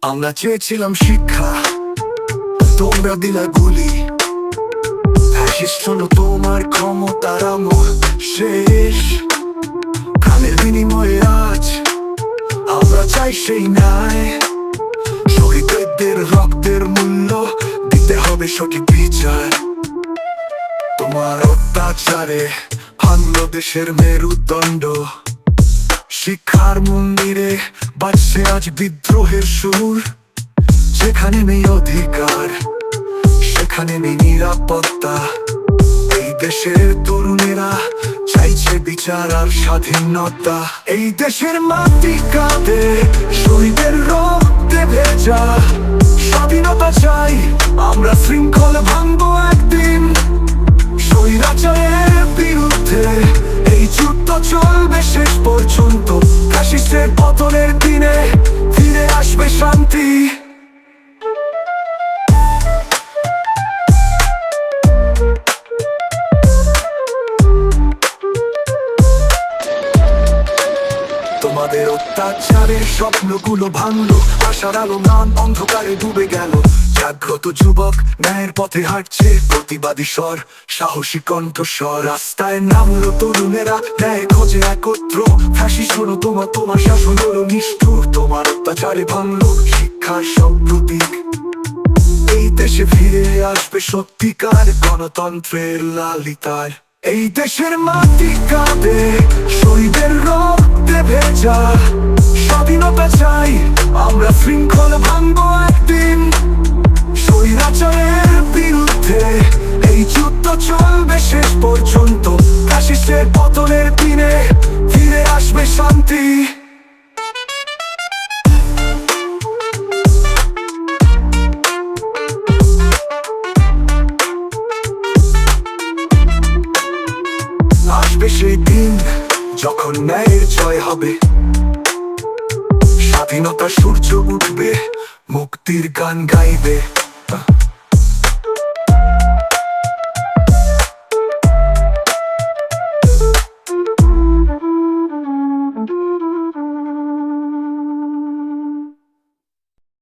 আমরা চেয়েছিলাম শিক্ষা, তোমরা দিলা গুলি। ফ্যাসিস্ট হলো তোমার ক্ষমতার আমল শেষ। প্রাণের বিনিময়ে আজ আমরা চাই সেই ন্যায়। শহীদদের রক্তের মূল্য দিতে হবে সঠিক বিচার। তোমার অত্যাচারে ভাঙলো দেশের মেরুদণ্ড। শিক্ষার মন্দিরে বাজছে আজ বিদ্রোহের সুর। যেখানে নেই অধিকার, সেখানে নেই নিরাপত্তা। এই দেশের তরুণেরা চাইছে বিচার আর স্বাধীনতা। এই দেশের মাটি কাঁদে, শহীদের রক্তে ভেজা। স্বাধীনতা চাই, আমরা শৃঙ্খলা ভাঙবো একদিন। স্বৈরাচারের বিরুদ্ধে এই যুদ্ধ চলবে শেষ পর্যন্ত। ফ্যাসিস্টের পতনের দিনে ফিরে আসবে শান্তি। তোমাদের অত্যাচারের স্বপ্নগুলো ভাঙলো, আশার আলো ম্লান অন্ধকারে ডুবে গেল। জাগ্রত যুবক ন্যায়ের পথে হাঁটছে, প্রতিবাদী স্বর, সাহসী কণ্ঠস্বর। রাস্তায় নামলো তরুণেরা, ন্যায় খোঁজে একত্র। ফ্যাসিস্ট হলো তোমার শাসন হলো নিষ্ঠুর। তোমার অত্যাচারে ভাঙলো শিক্ষার সব প্রতীক। এই দেশে ফিরে আসবে সত্যিকার গণতন্ত্রের লালিতার। এই দেশের মাটি কাঁদে, শহীদের রক্তে ভেজা। স্বাধীনতা চাই, আমরা শৃঙ্খলা ভাঙবো একদিন। স্বৈরাচারের বিরুদ্ধে এই যুদ্ধ চলবে শেষ পর্যন্ত। ফ্যাসিস্টের পতনের দিনে ফিরে আসবে শান্তি। আসবে সেই দিন যখন ন্যায়ের জয় হবে। স্বাধীনতার সূর্য উঠবে, মুক্তির গান গাইবে।